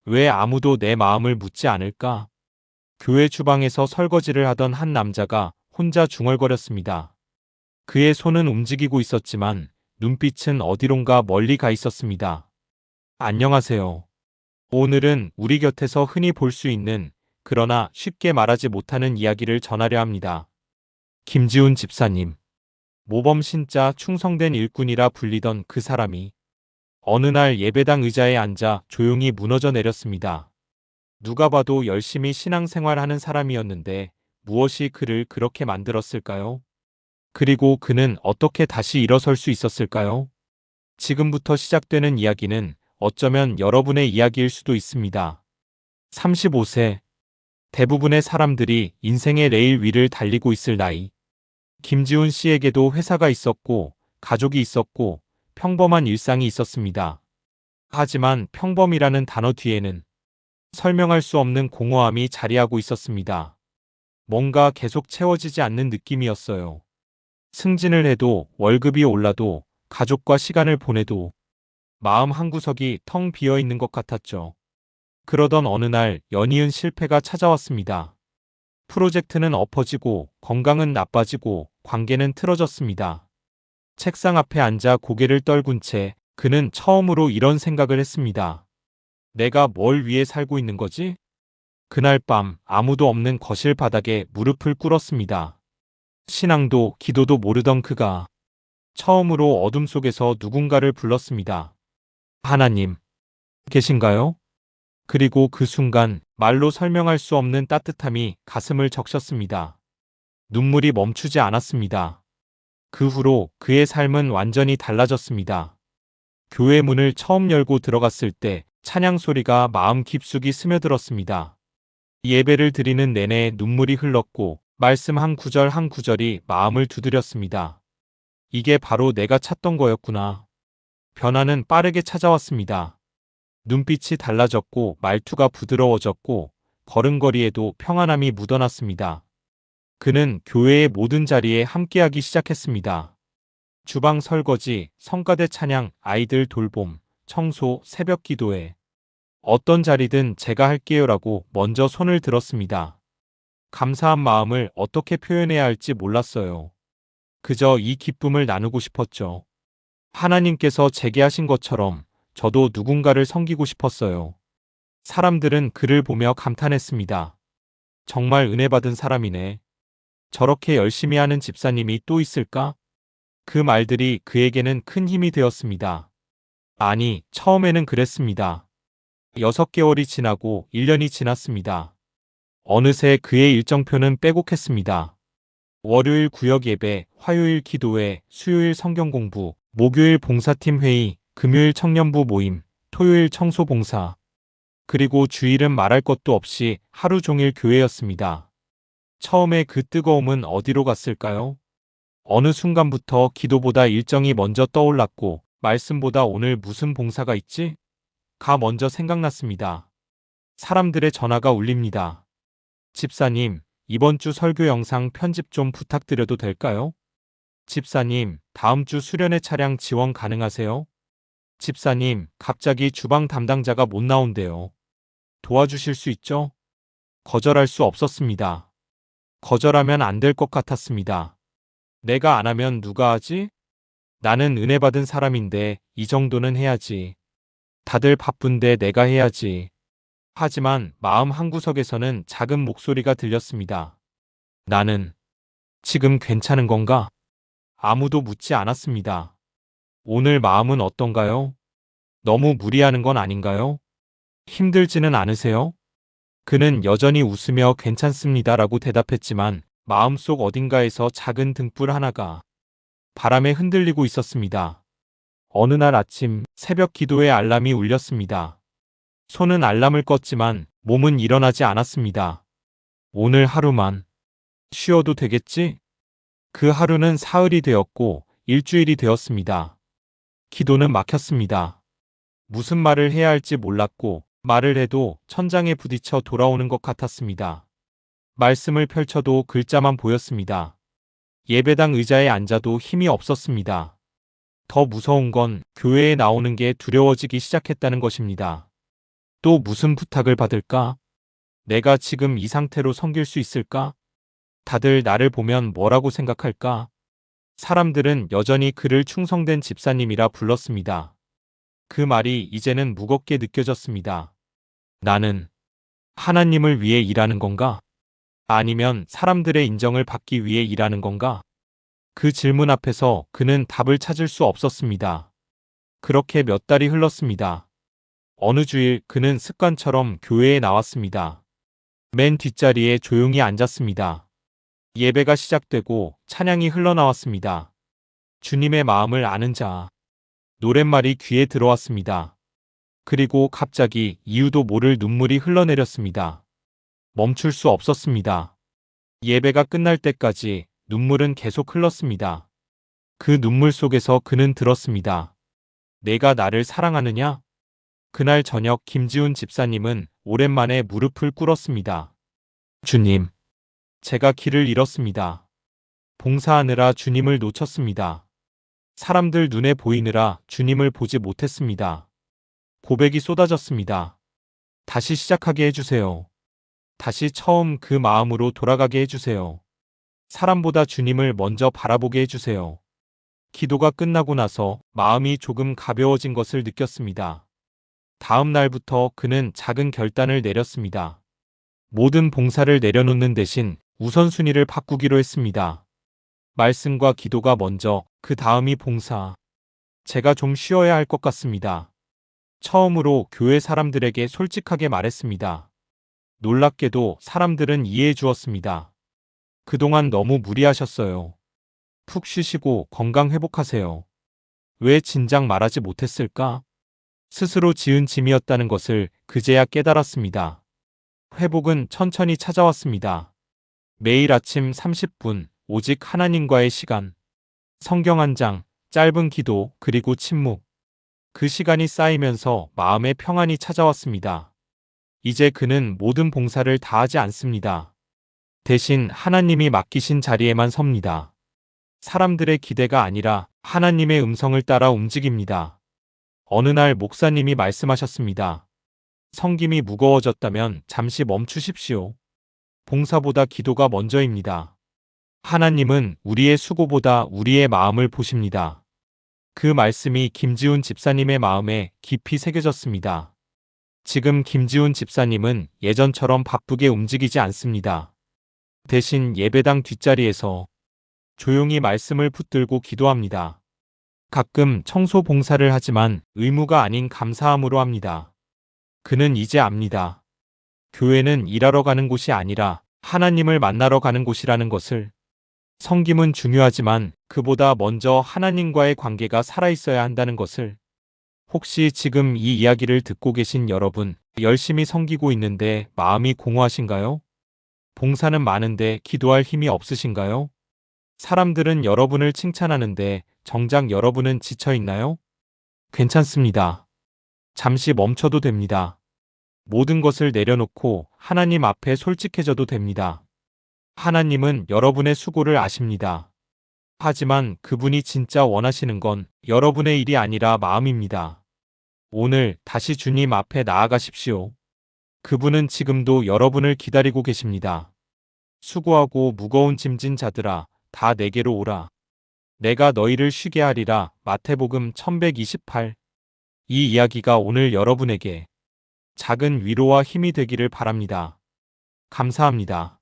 왜 아무도 내 마음을 묻지 않을까? 교회 주방에서 설거지를 하던 한 남자가 혼자 중얼거렸습니다. 그의 손은 움직이고 있었지만 눈빛은 어디론가 멀리 가 있었습니다. 안녕하세요. 오늘은 우리 곁에서 흔히 볼 수 있는 그러나 쉽게 말하지 못하는 이야기를 전하려 합니다. 김지훈 집사님. 모범 신자 충성된 일꾼이라 불리던 그 사람이 어느 날 예배당 의자에 앉아 조용히 무너져 내렸습니다. 누가 봐도 열심히 신앙생활하는 사람이었는데 무엇이 그를 그렇게 만들었을까요? 그리고 그는 어떻게 다시 일어설 수 있었을까요? 지금부터 시작되는 이야기는 어쩌면 여러분의 이야기일 수도 있습니다. 35세. 대부분의 사람들이 인생의 레일 위를 달리고 있을 나이. 김지훈 씨에게도 회사가 있었고, 가족이 있었고, 평범한 일상이 있었습니다. 하지만 평범이라는 단어 뒤에는 설명할 수 없는 공허함이 자리하고 있었습니다. 뭔가 계속 채워지지 않는 느낌이었어요. 승진을 해도, 월급이 올라도, 가족과 시간을 보내도 마음 한구석이 텅 비어 있는 것 같았죠. 그러던 어느 날 연이은 실패가 찾아왔습니다. 프로젝트는 엎어지고 건강은 나빠지고 관계는 틀어졌습니다. 책상 앞에 앉아 고개를 떨군 채 그는 처음으로 이런 생각을 했습니다. 내가 뭘 위해 살고 있는 거지? 그날 밤 아무도 없는 거실 바닥에 무릎을 꿇었습니다. 신앙도 기도도 모르던 그가 처음으로 어둠 속에서 누군가를 불렀습니다. 하나님, 계신가요? 그리고 그 순간 말로 설명할 수 없는 따뜻함이 가슴을 적셨습니다. 눈물이 멈추지 않았습니다. 그 후로 그의 삶은 완전히 달라졌습니다. 교회 문을 처음 열고 들어갔을 때 찬양 소리가 마음 깊숙이 스며들었습니다. 예배를 드리는 내내 눈물이 흘렀고 말씀 한 구절 한 구절이 마음을 두드렸습니다. 이게 바로 내가 찾던 거였구나. 변화는 빠르게 찾아왔습니다. 눈빛이 달라졌고 말투가 부드러워졌고 걸음걸이에도 평안함이 묻어났습니다. 그는 교회의 모든 자리에 함께하기 시작했습니다. 주방 설거지, 성가대 찬양, 아이들 돌봄, 청소, 새벽 기도회. 어떤 자리든 제가 할게요라고 먼저 손을 들었습니다. 감사한 마음을 어떻게 표현해야 할지 몰랐어요. 그저 이 기쁨을 나누고 싶었죠. 하나님께서 제게 하신 것처럼 저도 누군가를 섬기고 싶었어요. 사람들은 그를 보며 감탄했습니다. 정말 은혜 받은 사람이네. 저렇게 열심히 하는 집사님이 또 있을까? 그 말들이 그에게는 큰 힘이 되었습니다. 아니, 처음에는 그랬습니다. 6개월이 지나고 1년이 지났습니다. 어느새 그의 일정표는 빼곡했습니다. 월요일 구역 예배, 화요일 기도회, 수요일 성경 공부, 목요일 봉사팀 회의, 금요일 청년부 모임, 토요일 청소 봉사. 그리고 주일은 말할 것도 없이 하루 종일 교회였습니다. 처음에 그 뜨거움은 어디로 갔을까요? 어느 순간부터 기도보다 일정이 먼저 떠올랐고 말씀보다 오늘 무슨 봉사가 있지? 가 먼저 생각났습니다. 사람들의 전화가 울립니다. 집사님, 이번 주 설교 영상 편집 좀 부탁드려도 될까요? 집사님, 다음 주 수련회 차량 지원 가능하세요? 집사님, 갑자기 주방 담당자가 못 나온대요. 도와주실 수 있죠? 거절할 수 없었습니다. 거절하면 안 될 것 같았습니다. 내가 안 하면 누가 하지? 나는 은혜 받은 사람인데 이 정도는 해야지. 다들 바쁜데 내가 해야지. 하지만 마음 한구석에서는 작은 목소리가 들렸습니다. 나는 지금 괜찮은 건가? 아무도 묻지 않았습니다. 오늘 마음은 어떤가요? 너무 무리하는 건 아닌가요? 힘들지는 않으세요? 그는 여전히 웃으며 괜찮습니다라고 대답했지만 마음속 어딘가에서 작은 등불 하나가 바람에 흔들리고 있었습니다. 어느 날 아침 새벽 기도의 알람이 울렸습니다. 손은 알람을 껐지만 몸은 일어나지 않았습니다. 오늘 하루만 쉬어도 되겠지? 그 하루는 사흘이 되었고 일주일이 되었습니다. 기도는 막혔습니다. 무슨 말을 해야 할지 몰랐고 말을 해도 천장에 부딪혀 돌아오는 것 같았습니다. 말씀을 펼쳐도 글자만 보였습니다. 예배당 의자에 앉아도 힘이 없었습니다. 더 무서운 건 교회에 나오는 게 두려워지기 시작했다는 것입니다. 또 무슨 부탁을 받을까? 내가 지금 이 상태로 섬길 수 있을까? 다들 나를 보면 뭐라고 생각할까? 사람들은 여전히 그를 충성된 집사님이라 불렀습니다. 그 말이 이제는 무겁게 느껴졌습니다. 나는 하나님을 위해 일하는 건가? 아니면 사람들의 인정을 받기 위해 일하는 건가? 그 질문 앞에서 그는 답을 찾을 수 없었습니다. 그렇게 몇 달이 흘렀습니다. 어느 주일 그는 습관처럼 교회에 나왔습니다. 맨 뒷자리에 조용히 앉았습니다. 예배가 시작되고 찬양이 흘러나왔습니다. 주님의 마음을 아는 자. 노랫말이 귀에 들어왔습니다. 그리고 갑자기 이유도 모를 눈물이 흘러내렸습니다. 멈출 수 없었습니다. 예배가 끝날 때까지 눈물은 계속 흘렀습니다. 그 눈물 속에서 그는 들었습니다. 내가 나를 사랑하느냐? 그날 저녁 김지훈 집사님은 오랜만에 무릎을 꿇었습니다. 주님, 제가 길을 잃었습니다. 봉사하느라 주님을 놓쳤습니다. 사람들 눈에 보이느라 주님을 보지 못했습니다. 고백이 쏟아졌습니다. 다시 시작하게 해주세요. 다시 처음 그 마음으로 돌아가게 해주세요. 사람보다 주님을 먼저 바라보게 해주세요. 기도가 끝나고 나서 마음이 조금 가벼워진 것을 느꼈습니다. 다음 날부터 그는 작은 결단을 내렸습니다. 모든 봉사를 내려놓는 대신 우선순위를 바꾸기로 했습니다. 말씀과 기도가 먼저, 그 다음이 봉사. 제가 좀 쉬어야 할 것 같습니다. 처음으로 교회 사람들에게 솔직하게 말했습니다. 놀랍게도 사람들은 이해해 주었습니다. 그동안 너무 무리하셨어요. 푹 쉬시고 건강 회복하세요. 왜 진작 말하지 못했을까? 스스로 지은 짐이었다는 것을 그제야 깨달았습니다. 회복은 천천히 찾아왔습니다. 매일 아침 30분, 오직 하나님과의 시간. 성경 한 장, 짧은 기도, 그리고 침묵. 그 시간이 쌓이면서 마음의 평안이 찾아왔습니다. 이제 그는 모든 봉사를 다 하지 않습니다. 대신 하나님이 맡기신 자리에만 섭니다. 사람들의 기대가 아니라 하나님의 음성을 따라 움직입니다. 어느 날 목사님이 말씀하셨습니다. 섬김이 무거워졌다면 잠시 멈추십시오. 봉사보다 기도가 먼저입니다. 하나님은 우리의 수고보다 우리의 마음을 보십니다. 그 말씀이 김지훈 집사님의 마음에 깊이 새겨졌습니다. 지금 김지훈 집사님은 예전처럼 바쁘게 움직이지 않습니다. 대신 예배당 뒷자리에서 조용히 말씀을 붙들고 기도합니다. 가끔 청소 봉사를 하지만 의무가 아닌 감사함으로 합니다. 그는 이제 압니다. 교회는 일하러 가는 곳이 아니라 하나님을 만나러 가는 곳이라는 것을. 섬김은 중요하지만 그보다 먼저 하나님과의 관계가 살아있어야 한다는 것을. 혹시 지금 이 이야기를 듣고 계신 여러분, 열심히 섬기고 있는데 마음이 공허하신가요? 봉사는 많은데 기도할 힘이 없으신가요? 사람들은 여러분을 칭찬하는데 정작 여러분은 지쳐 있나요? 괜찮습니다. 잠시 멈춰도 됩니다. 모든 것을 내려놓고 하나님 앞에 솔직해져도 됩니다. 하나님은 여러분의 수고를 아십니다. 하지만 그분이 진짜 원하시는 건 여러분의 일이 아니라 마음입니다. 오늘 다시 주님 앞에 나아가십시오. 그분은 지금도 여러분을 기다리고 계십니다. 수고하고 무거운 짐진 자들아, 다 내게로 오라. 내가 너희를 쉬게 하리라. 마태복음 1128. 이 이야기가 오늘 여러분에게 작은 위로와 힘이 되기를 바랍니다. 감사합니다.